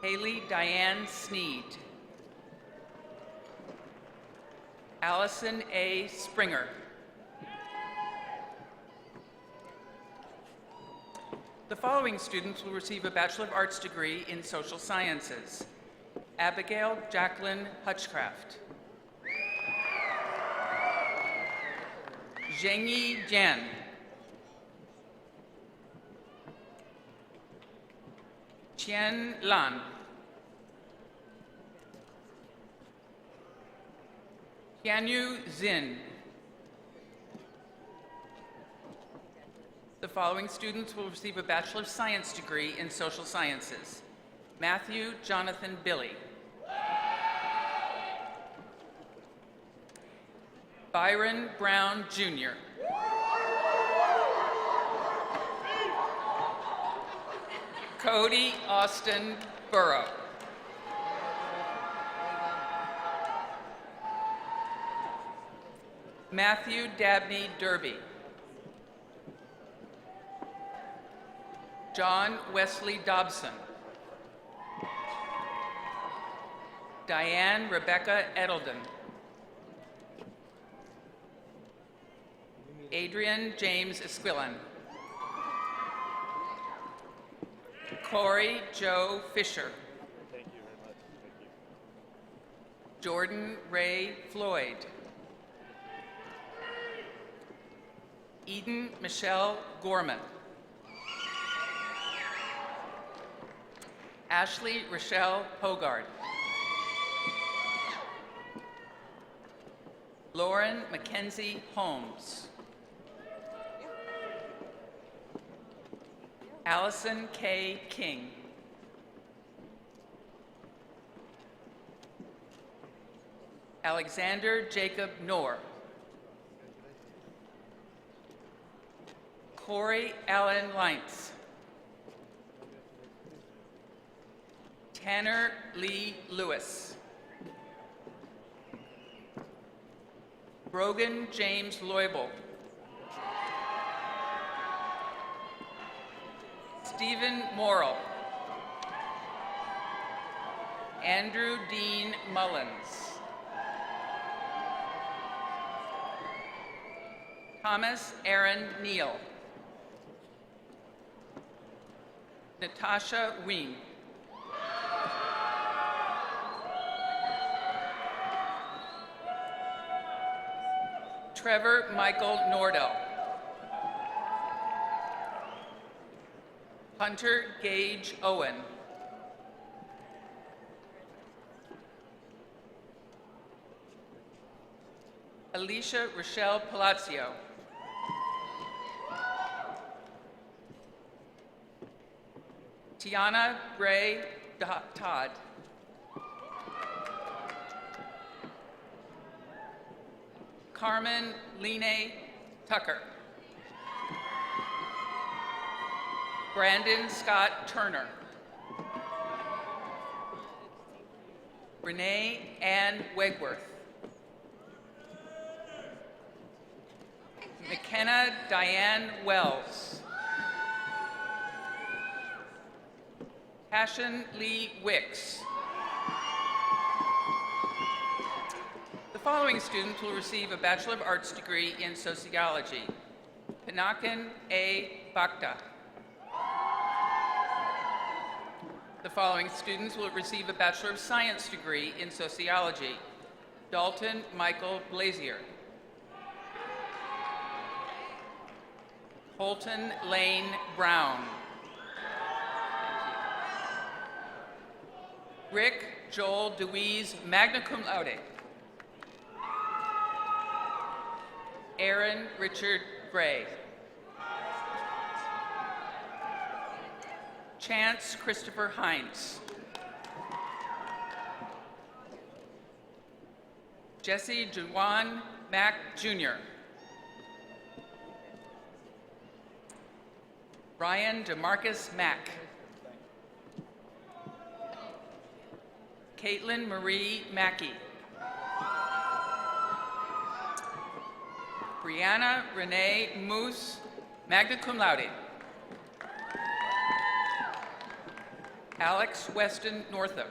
I: Haley Diane Sneed. Allison A. Springer. The following students will receive a Bachelor of Arts degree in Social Sciences. Abigail Jacqueline Hutchcraft. Zhengyi Jian. Qian Lan. Qianyu Zin. The following students will receive a Bachelor of Science degree in Social Sciences. Matthew Jonathan Billy. Byron Brown Jr. Cody Austin Burrow. Matthew Dabney Derby. John Wesley Dobson. Diane Rebecca Edelden. Adrian James Esquillan. Corey Joe Fisher.
C: Thank you very much. Thank you.
I: Jordan Ray Floyd. Eden Michelle Gorman. Ashley Rochelle Hogard. Lauren Mackenzie Holmes. Allison K. King. Alexander Jacob Knorr. Corey Allen Leintz. Tanner Lee Lewis. Brogan James Loibel. Stephen Morrill. Andrew Dean Mullins. Thomas Aaron Neal. Natasha Ween. Trevor Michael Nordell. Hunter Gage Owen. Alicia Rochelle Palazzo. Tiana Bray Todd. Carmen Line Tucker. Brandon Scott Turner. Renee Ann Wegworth. McKenna Diane Wells. Passion Lee Wicks. The following students will receive a Bachelor of Arts degree in Sociology. Pinakin A. Bhakta. The following students will receive a Bachelor of Science degree in Sociology. Dalton Michael Blazier. Holton Lane Brown. Rick Joel DeWeese, magna cum laude. Aaron Richard Gray. Chance Christopher Hines. Jesse Juwan Mack Jr. Ryan DeMarcus Mack. Caitlin Marie Mackey. Brianna Renee Moose, magna cum laude. Alex Weston Northup.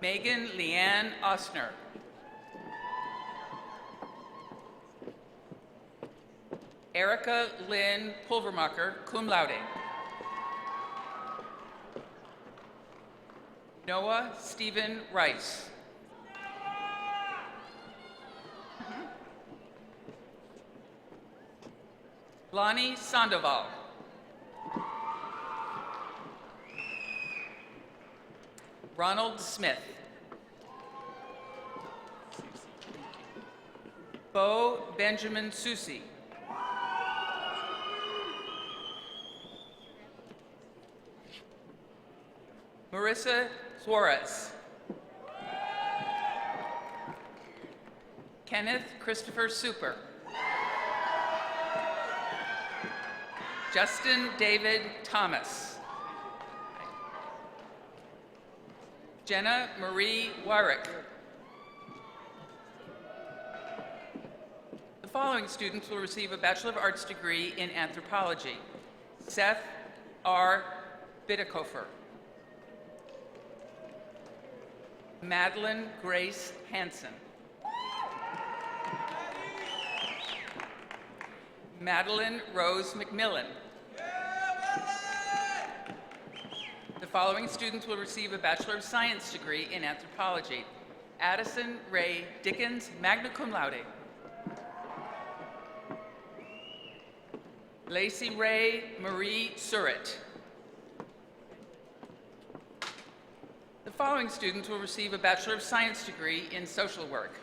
I: Megan Leanne Osner. Erica Lynn Pulvermucker, cum laude. Noah Stephen Rice. Lonnie Sandoval. Ronald Smith. Bo Benjamin Susi. Marissa Suarez. Kenneth Christopher Super. Justin David Thomas. Jenna Marie Warwick. The following students will receive a Bachelor of Arts degree in Anthropology. Seth R. Bittakofer. Madeline Grace Hansen. Madeline Rose McMillan. The following students will receive a Bachelor of Science degree in Anthropology. Addison Ray Dickens, magna cum laude. Lacey Ray Marie Surratt. The following students will receive a Bachelor of Science degree in social work.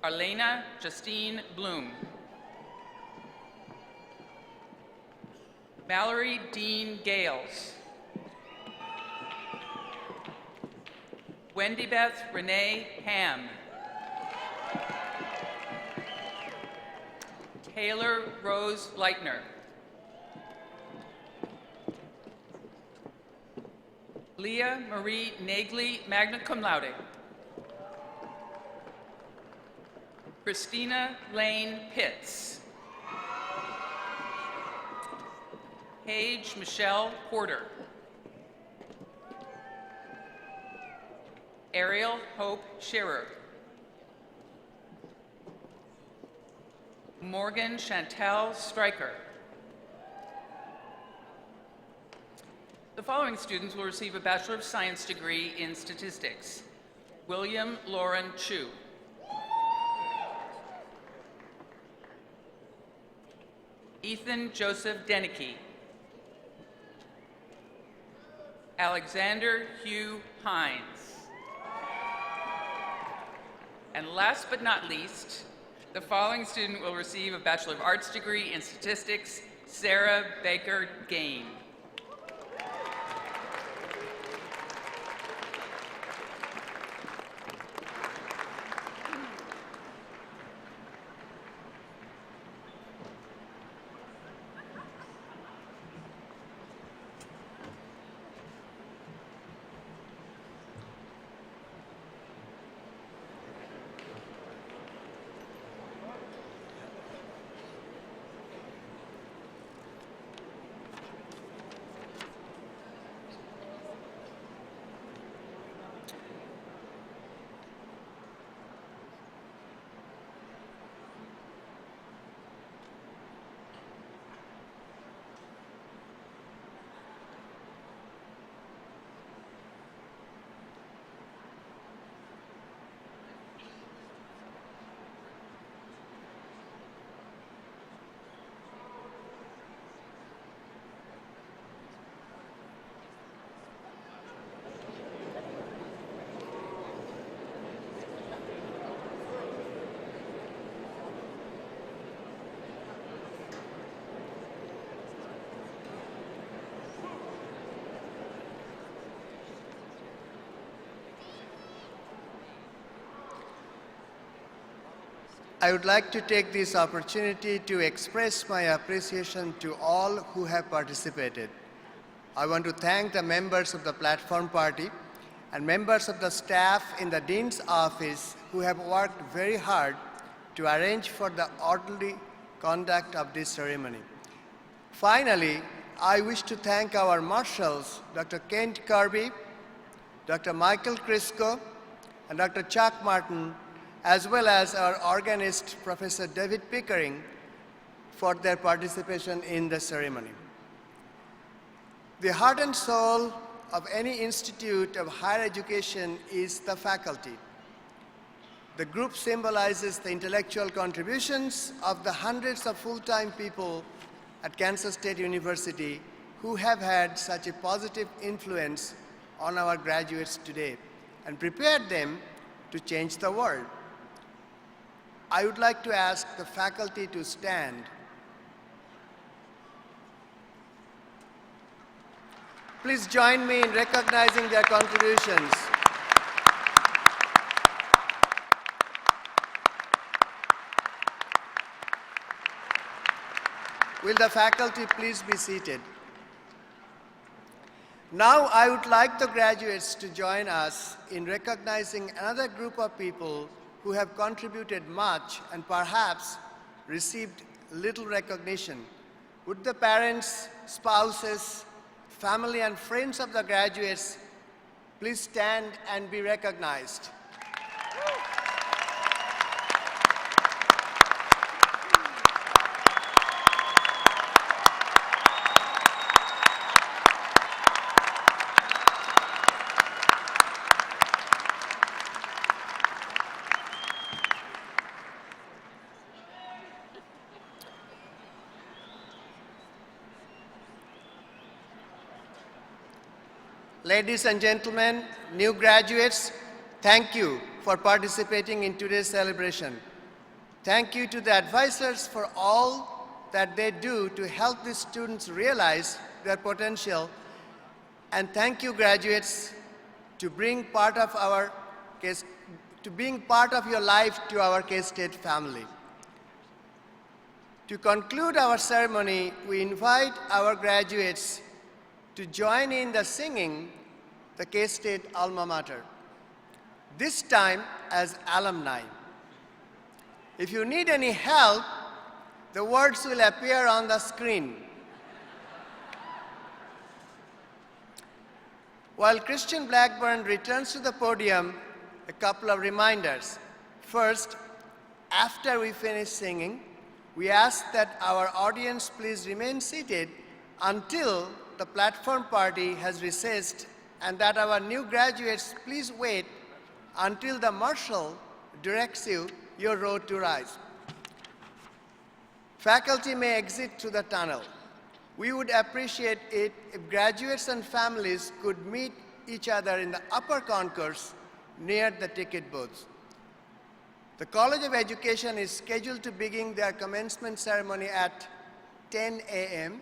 I: Arlena Justine Bloom. Mallory Dean Gales. Wendy Beth Renee Ham. Taylor Rose Leitner. Leah Marie Nagley, magna cum laude. Christina Lane Pitts. Paige Michelle Porter. Ariel Hope Scherer. Morgan Chantel Stryker. The following students will receive a Bachelor of Science degree in Statistics. William Lauren Chu. Ethan Joseph Denicky. Alexander Hugh Hines. And last but not least, the following student will receive a Bachelor of Arts degree in Statistics, Sarah Baker Gain.
B: I would like to take this opportunity to express my appreciation to all who have participated. I want to thank the members of the Platform Party and members of the staff in the Dean's office who have worked very hard to arrange for the orderly conduct of this ceremony. Finally, I wish to thank our marshals, Dr. Kent Kirby, Dr. Michael Crisco, and Dr. Chuck Martin, as well as our organist, Professor David Pickering, for their participation in the ceremony. The heart and soul of any institute of higher education is the faculty. The group symbolizes the intellectual contributions of the hundreds of full-time people at Kansas State University who have had such a positive influence on our graduates today and prepared them to change the world. I would like to ask the faculty to stand. Please join me in recognizing their contributions. Will the faculty please be seated? Now I would like the graduates to join us in recognizing another group of people who have contributed much and perhaps received little recognition. Would the parents, spouses, family, and friends of the graduates please stand and be recognized? Ladies and gentlemen, new graduates, thank you for participating in today's celebration. Thank you to the advisors for all that they do to help the students realize their potential. And thank you, graduates, to being part of your life to our K-State family. To conclude our ceremony, we invite our graduates to join in the singing the K-State alma mater, this time as alumni. If you need any help, the words will appear on the screen. While Christian Blackburn returns to the podium, a couple of reminders. First, after we finish singing, we ask that our audience please remain seated until the platform party has recessed, and that our new graduates please wait until the marshal directs you your road to rise. Faculty may exit through the tunnel. We would appreciate it if graduates and families could meet each other in the upper concourse near the ticket booths. The College of Education is scheduled to begin their commencement ceremony at 10 a.m.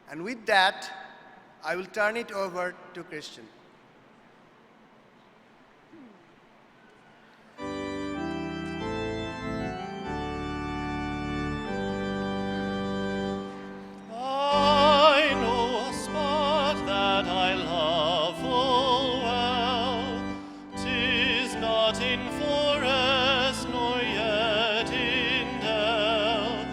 B: And with that, I will turn it over to Christian.
C: I know a spot that I love full well. 'Tis not in forest nor yet in dell.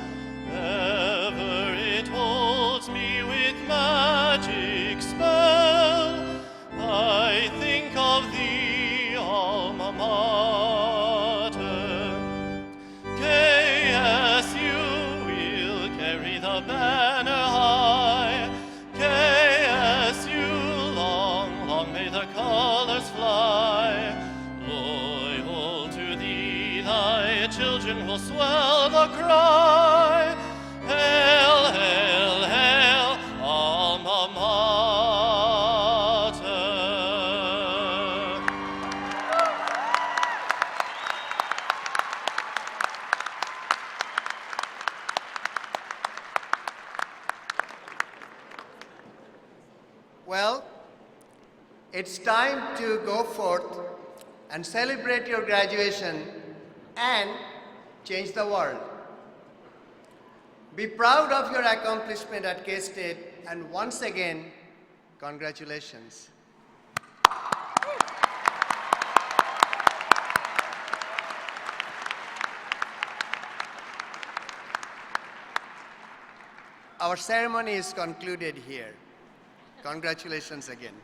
C: Ever it holds me with magic spell. I think of the alma mater. KSU will carry the banner high. KSU, long, long may the colors fly. Loyal to thee, thy children will swell the cry. Hail, hail, hail, alma mater.
B: Well, it's time to go forth and celebrate your graduation and change the world. Be proud of your accomplishment at K-State, and once again, congratulations. Our ceremony is concluded here. Congratulations again.